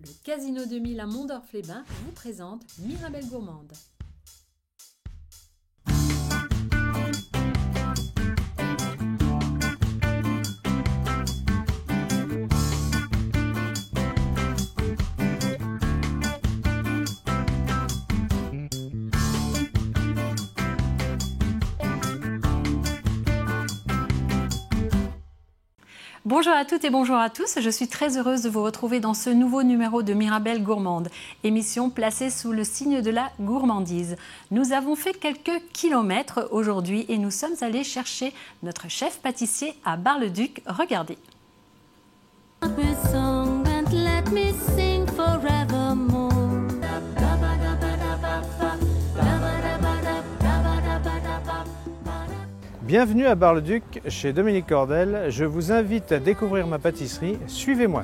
Le Casino 2000 à Mondorf-les-Bains vous présente Mirabelle Gourmande. Bonjour à toutes et bonjour à tous, je suis très heureuse de vous retrouver dans ce nouveau numéro de Mirabelle Gourmande, émission placée sous le signe de la gourmandise. Nous avons fait quelques kilomètres aujourd'hui et nous sommes allés chercher notre chef pâtissier à Bar-le-Duc. Regardez. Bienvenue à Bar-le-Duc, chez Dominique Cordel. Je vous invite à découvrir ma pâtisserie. Suivez-moi.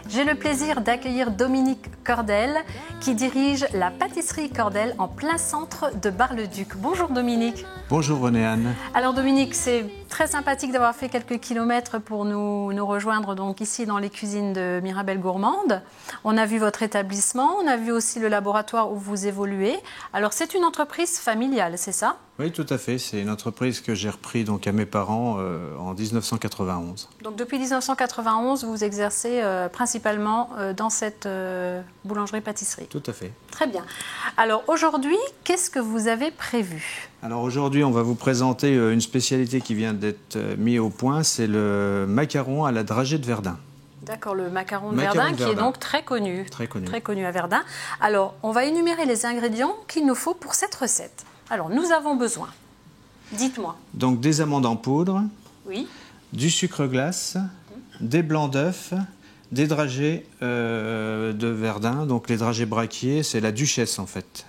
J'ai le plaisir d'accueillir Dominique Cordel qui dirige la pâtisserie Cordel en plein centre de Bar-le-Duc. Bonjour Dominique. Bonjour René-Anne. Alors Dominique, c'est très sympathique d'avoir fait quelques kilomètres pour nous rejoindre donc ici dans les cuisines de Mirabelle Gourmande. On a vu votre établissement, on a vu aussi le laboratoire où vous évoluez. Alors c'est une entreprise familiale, c'est ça ? Oui, tout à fait. C'est une entreprise que j'ai repris donc à mes parents en 1991. Donc depuis 1991, vous exercez principalement dans cette boulangerie-pâtisserie. Tout à fait. Très bien. Alors aujourd'hui, qu'est-ce que vous avez prévu ? Alors aujourd'hui, on va vous présenter une spécialité qui vient d'être mise au point. C'est le macaron à la dragée de Verdun. D'accord, le macaron de Verdun qui est donc très connu. Très connu. Très connu à Verdun. Alors, on va énumérer les ingrédients qu'il nous faut pour cette recette. Alors, nous avons besoin, dites-moi. Donc des amandes en poudre, oui, du sucre glace, des blancs d'œufs, des dragées de Verdun, donc les dragées braquiers, c'est la duchesse en fait.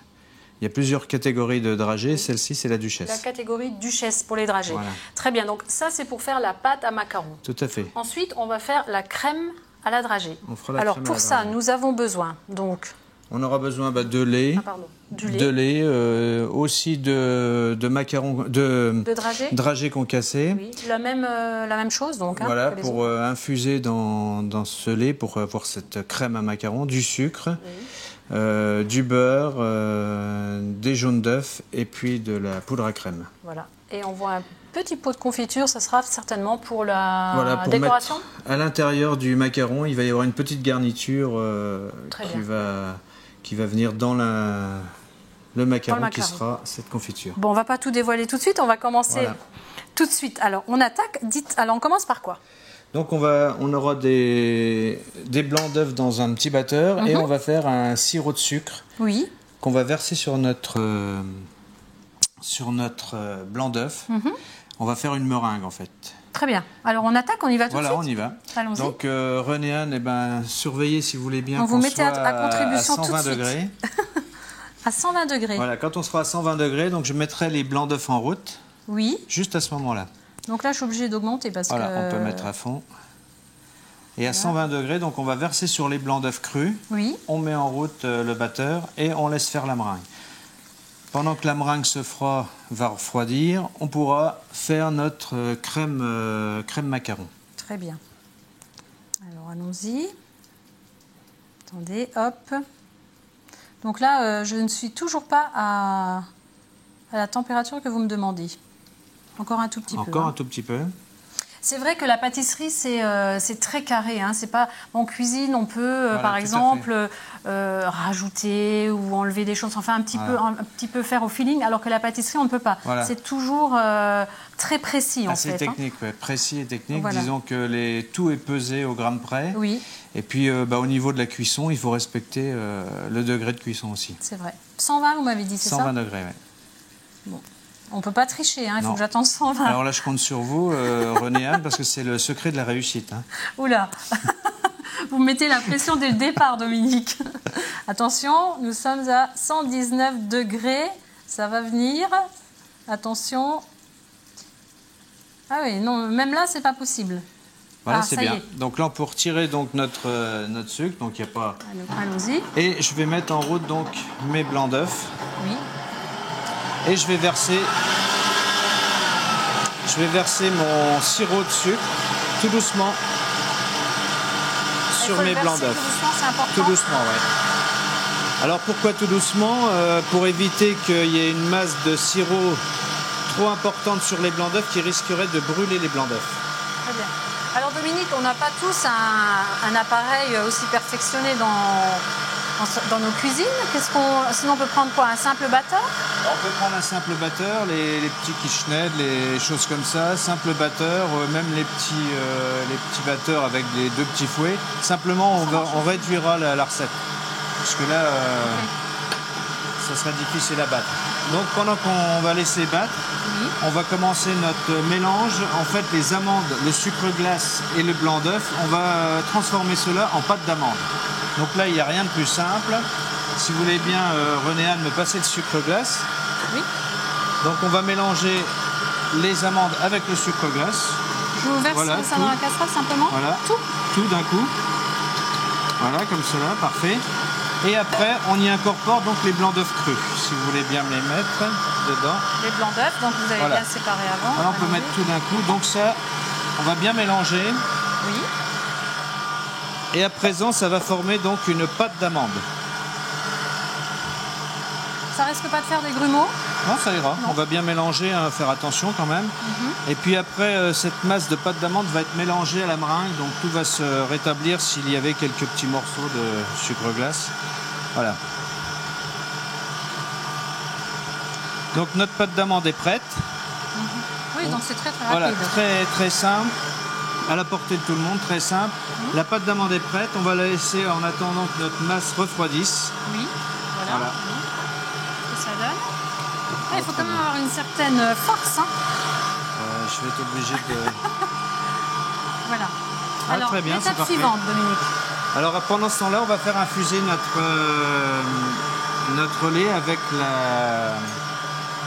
Il y a plusieurs catégories de dragées, celle-ci c'est la duchesse. La catégorie duchesse pour les dragées. Voilà. Très bien, donc ça c'est pour faire la pâte à macaron. Tout à fait. Ensuite, on va faire la crème à la dragée. On fera la Alors crème à pour la ça, dragée. nous avons besoin donc... On aura besoin de lait, du lait, de lait aussi de macarons, de dragées concassées. Oui, la même chose donc. Voilà, pour infuser dans ce lait, pour avoir cette crème à macarons, du sucre, oui. Du beurre, des jaunes d'œufs et puis de la poudre à crème. Voilà, et on voit un petit pot de confiture, ça sera certainement pour la décoration. À l'intérieur du macaron, il va y avoir une petite garniture qui va venir dans le macaron qui sera cette confiture. Bon, on ne va pas tout dévoiler tout de suite, on va commencer tout de suite. Alors, on attaque, alors on commence par quoi ? Donc on aura des blancs d'œufs dans un petit batteur et on va faire un sirop de sucre qu'on va verser sur notre blanc d'œuf. On va faire une meringue en fait. Très bien. Alors on attaque, on y va tout de suite ? Voilà, on y va. Allons-y. Donc René-Anne, surveillez si vous voulez bien vous mettez à contribution à 120 tout de degrés. À 120 degrés. Voilà, quand on sera à 120 degrés, donc je mettrai les blancs d'œufs en route. Oui. Juste à ce moment-là. Donc là, je suis obligée d'augmenter parce que... Voilà, on peut mettre à fond. Et à 120 degrés, donc on va verser sur les blancs d'œufs crus. Oui. On met en route le batteur et on laisse faire la meringue. Pendant que la meringue va refroidir, on pourra faire notre crème macaron. Très bien. Alors allons-y. Attendez, hop. Donc là, je ne suis toujours pas à la température que vous me demandez. Encore un tout petit peu. Encore un tout petit peu. C'est vrai que la pâtisserie, c'est très carré. Hein. C'est pas en cuisine, on peut par exemple rajouter ou enlever des choses, enfin un petit peu faire au feeling, alors que la pâtisserie, on ne peut pas. Voilà. C'est toujours très précis en fait. C'est technique, précis et technique. Voilà. Disons que tout est pesé au gramme près. Oui. Et puis au niveau de la cuisson, il faut respecter le degré de cuisson aussi. C'est vrai. 120, vous m'avez dit, c'est ça ? 120 degrés, oui. Bon. On ne peut pas tricher, hein, il faut que j'attende 120. Alors là, je compte sur vous, René-Anne, parce que c'est le secret de la réussite. Hein. Oula. Vous mettez la pression dès le départ, Dominique. Attention, nous sommes à 119 degrés. Ça va venir. Attention. Ah oui, non, même là, c'est pas possible. Voilà, c'est bien. Donc là, on peut retirer donc notre sucre, donc il n'y a pas... Allons-y. Et je vais mettre en route donc mes blancs d'œufs. Oui. Et je vais verser mon sirop de sucre, tout doucement, sur mes blancs d'œufs. Tout doucement, c'est important. Tout doucement, oui. Alors pourquoi tout doucement? Pour éviter qu'il y ait une masse de sirop trop importante sur les blancs d'œufs qui risquerait de brûler les blancs d'œufs. Très bien. Alors Dominique, on n'a pas tous un appareil aussi perfectionné dans nos cuisines. Sinon on peut prendre quoi? Un simple batteur? On peut prendre un simple batteur, les petits KitchenAid, les choses comme ça, simple batteur, même les petits batteurs avec les 2 petits fouets. Simplement, on réduira la recette. Parce que là, ça serait difficile à battre. Donc pendant qu'on va laisser battre, on va commencer notre mélange. En fait, les amandes, le sucre glace et le blanc d'œuf, on va transformer cela en pâte d'amande. Donc là, il n'y a rien de plus simple. Si vous voulez bien, René-Anne, me passer le sucre glace. Oui. Donc on va mélanger les amandes avec le sucre glace. Je vous verse ça dans la casserole simplement? Voilà, tout d'un coup. Voilà, comme cela, parfait. Et après, on y incorpore donc les blancs d'œufs crus, si vous voulez bien me les mettre dedans. Les blancs d'œufs, donc vous avez bien séparé avant. Voilà, on peut mettre tout d'un coup. Donc ça, on va bien mélanger. Oui. Et à présent, ça va former donc une pâte d'amande. Ça risque pas de faire des grumeaux? Non, ça ira. Non. On va bien mélanger, hein, faire attention quand même. Et puis après, cette masse de pâte d'amande va être mélangée à la meringue, donc tout va se rétablir s'il y avait quelques petits morceaux de sucre glace. Voilà. Donc notre pâte d'amande est prête. Oui, donc c'est très rapide. Voilà, très très simple, à la portée de tout le monde, très simple. La pâte d'amande est prête, on va la laisser en attendant que notre masse refroidisse. Oui, voilà. Que ça donne. Il faut quand même avoir une certaine force. Hein. Je vais être obligé de... Voilà. Alors, très bien, l'étape suivante, Dominique. Alors, pendant ce temps-là, on va faire infuser notre lait avec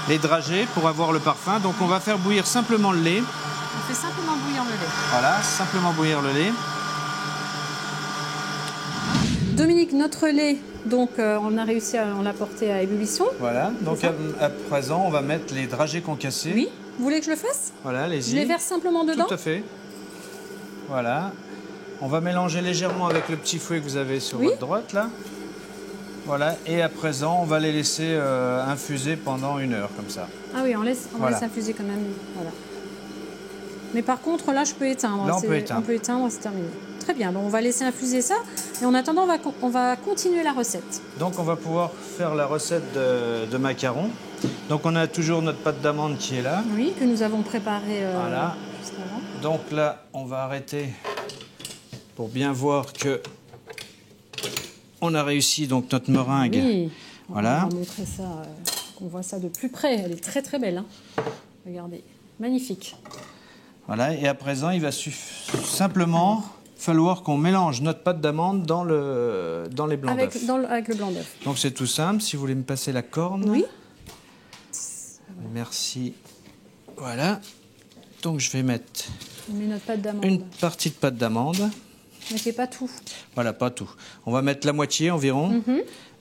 les dragées pour avoir le parfum. Donc, on va faire bouillir simplement le lait. On fait simplement bouillir le lait. Voilà, simplement bouillir le lait. Dominique, notre lait, donc on a réussi à l'apporter à ébullition. Voilà, donc à présent, on va mettre les dragées concassées. Oui, vous voulez que je le fasse? Voilà, allez-y. Je les verse simplement dedans? Tout à fait. Voilà. On va mélanger légèrement avec le petit fouet que vous avez sur votre droite, là. Voilà, et à présent, on va les laisser infuser pendant 1 heure, comme ça. Ah oui, on laisse infuser quand même. Voilà. Mais par contre, là, je peux éteindre. Là, on peut éteindre. On peut éteindre, c'est terminé. Très bien, bon, on va laisser infuser ça. Et en attendant, on va continuer la recette. Donc, on va pouvoir faire la recette de macarons. Donc, on a toujours notre pâte d'amande qui est là. Oui, que nous avons préparée voilà. juste avant. Donc là, on va arrêter pour bien voir que on a réussi donc notre meringue. Oui, voilà. On va montrer ça, qu'on voit ça de plus près. Elle est très très belle. Hein. Regardez, magnifique. Voilà, et à présent, il va simplement falloir qu'on mélange notre pâte d'amande dans les blancs d'œufs. Avec le blanc d'œuf. Donc c'est tout simple, si vous voulez me passer la corne. Oui. Merci. Voilà. Donc je vais mettre notre pâte d'amande. Une partie de pâte d'amande. Mettez pas tout. Voilà, pas tout. On va mettre la moitié environ.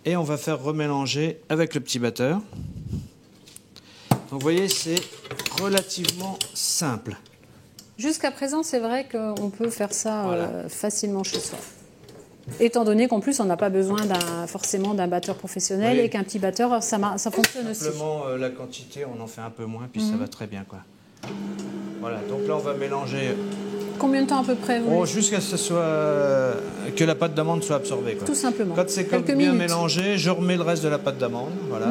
Et on va faire remélanger avec le petit batteur. Donc vous voyez, c'est relativement simple. Jusqu'à présent, c'est vrai qu'on peut faire ça facilement chez soi. Étant donné qu'en plus, on n'a pas besoin forcément d'un batteur professionnel et qu'un petit batteur, ça fonctionne aussi. Simplement, la quantité, on en fait un peu moins, puis ça va très bien, quoi. Voilà, donc là, on va mélanger... Combien de temps à peu près jusqu'à ce que la pâte d'amande soit absorbée, quoi. Tout simplement. Quand c'est bien mélangé, je remets le reste de la pâte d'amande. Voilà,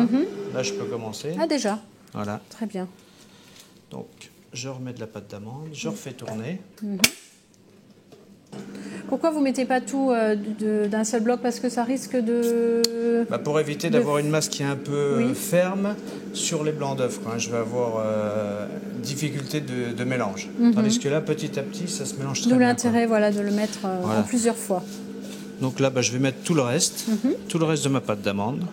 là, je peux commencer. Ah, déjà? Voilà. Très bien. Donc, je remets de la pâte d'amande, je refais tourner. Pourquoi vous ne mettez pas tout d'un seul bloc? Parce que ça risque de... Pour éviter d'avoir une masse qui est un peu ferme sur les blancs d'œufs. Je vais avoir difficulté de mélange. Tandis que là, petit à petit, ça se mélange très bien. D'où l'intérêt de le mettre en plusieurs fois. Donc là, je vais mettre tout le reste de ma pâte d'amande.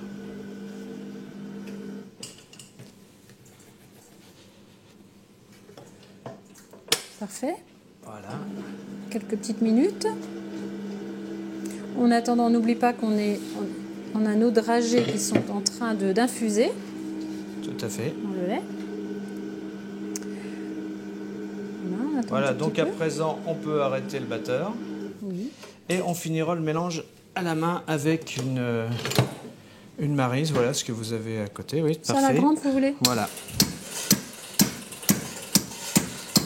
Parfait. Voilà. quelques petites minutes. En attendant, n'oublie pas qu'on a nos dragées qui sont en train d'infuser. Tout à fait. Dans le lait. Voilà, donc à présent, on peut arrêter le batteur. Oui. Et on finira le mélange à la main avec une maryse. Voilà ce que vous avez à côté. Oui, ça, parfait. la grande, vous voulez? Voilà.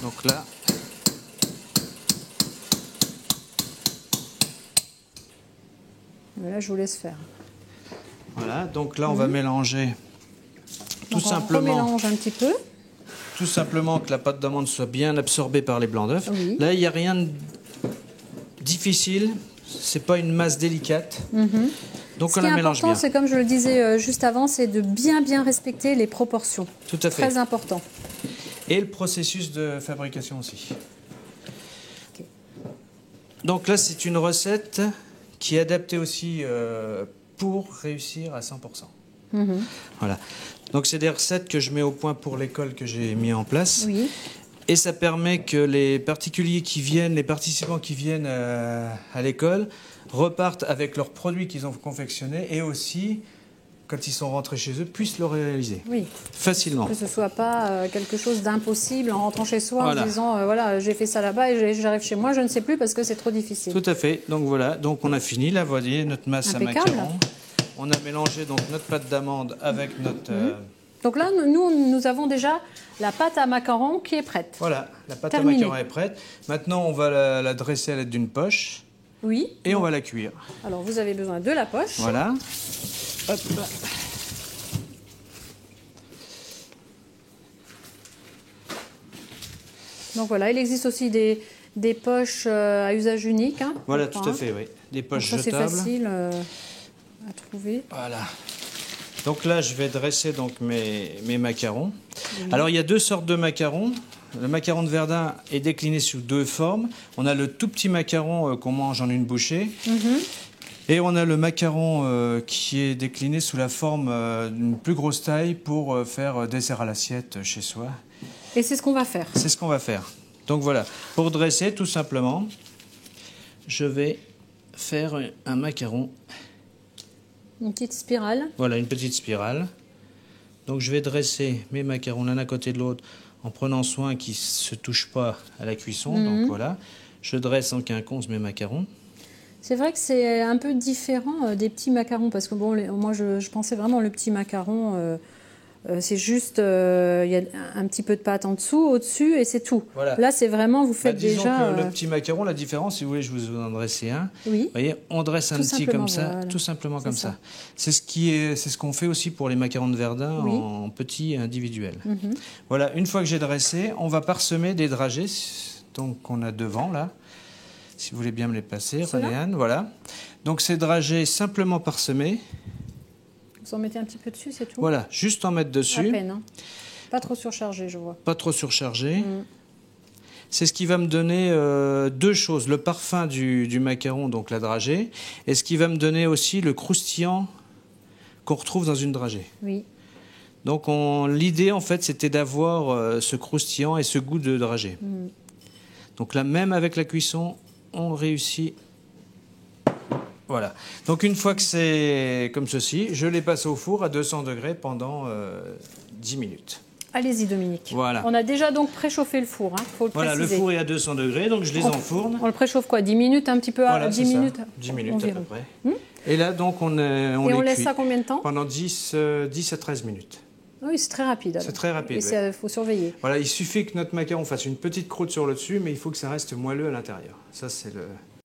Donc là... Là, je vous laisse faire. Voilà, donc là, on va mélanger tout donc simplement... On mélange un petit peu. Tout simplement que la pâte d'amande soit bien absorbée par les blancs d'œufs. Oui. Là, il n'y a rien de difficile. C'est pas une masse délicate. Donc on la mélange bien. Ce qui est important, c'est comme je le disais juste avant, c'est de bien respecter les proportions. Tout à fait. Très important. Et le processus de fabrication aussi. Okay. Donc là, c'est une recette qui est adaptée aussi pour réussir à 100%. Voilà. Donc c'est des recettes que je mets au point pour l'école que j'ai mis en place. Oui. Et ça permet que les particuliers qui viennent, les participants qui viennent à l'école repartent avec leurs produits qu'ils ont confectionnés et aussi, quand ils sont rentrés chez eux, puissent le réaliser. Oui. Facilement. Que ce ne soit pas quelque chose d'impossible en rentrant chez soi voilà. En disant voilà, j'ai fait ça là-bas et j'arrive chez moi, je ne sais plus parce que c'est trop difficile. Tout à fait. Donc voilà, donc on a fini. Là, vous voyez notre masse Impeccable. à macarons. On a mélangé donc notre pâte d'amande avec notre... Donc là, nous avons déjà la pâte à macarons qui est prête. Voilà, la pâte Terminé. à macarons est prête. Maintenant, on va la dresser à l'aide d'une poche. Oui. Et on va la cuire. Alors, vous avez besoin de la poche. Voilà. Hop là. Donc voilà, il existe aussi des poches à usage unique. Hein, voilà, tout à fait, oui. Des poches donc ça, jetables. c'est facile à trouver. Voilà. Donc là, je vais dresser donc mes macarons. Oui. Alors, il y a deux sortes de macarons. Le macaron de Verdun est décliné sous deux formes. On a le tout petit macaron qu'on mange en une bouchée. Et on a le macaron qui est décliné sous la forme d'une plus grosse taille pour faire dessert à l'assiette chez soi. Et c'est ce qu'on va faire. C'est ce qu'on va faire. Donc voilà, pour dresser, tout simplement, je vais faire un macaron. Une petite spirale. Voilà, une petite spirale. Donc je vais dresser mes macarons l'un à côté de l'autre en prenant soin qu'ils ne se touchent pas à la cuisson. Donc voilà, je dresse en quinconce mes macarons. C'est vrai que c'est un peu différent des petits macarons parce que bon, moi je pensais vraiment le petit macaron, c'est juste il y a un petit peu de pâte en dessous, au-dessus et c'est tout. Voilà. Là c'est vraiment vous faites disons déjà. Que le petit macaron, la différence, si vous voulez, je vous en dresser un. Oui. Vous voyez, on dresse un petit comme ça, voilà. tout simplement comme ça. C'est ce qu'on fait aussi pour les macarons de Verdun en petits individuels. Voilà, une fois que j'ai dressé, on va parsemer des dragées, donc qu'on a devant là. Si vous voulez bien me les passer, René-Anne, voilà. Donc ces dragées simplement parsemées. Vous en mettez un petit peu dessus, c'est tout. Voilà, juste en mettre dessus. À peine, hein. Pas trop surchargé, je vois. Pas trop surchargé. C'est ce qui va me donner deux choses. Le parfum du macaron, donc la dragée, et ce qui va me donner aussi le croustillant qu'on retrouve dans une dragée. Oui. Donc l'idée, en fait, c'était d'avoir ce croustillant et ce goût de dragée. Donc là, même avec la cuisson, on réussit. Voilà. Donc une fois que c'est comme ceci, je les passe au four à 200 degrés pendant 10 minutes. Allez-y Dominique. Voilà. On a déjà donc préchauffé le four, hein, faut le préciser. Voilà, le four est à 200 degrés, donc je les enfourne. On le préchauffe quoi, 10 minutes, un petit peu à 10 minutes 10 minutes environ. à peu près. Et là, donc, on les laisse cuit ça combien de temps? Pendant 10 à 13 minutes. Oui, c'est très rapide. C'est très rapide. Et il faut surveiller. Voilà, il suffit que notre macaron fasse une petite croûte sur le dessus, mais il faut que ça reste moelleux à l'intérieur. Ça, c'est le...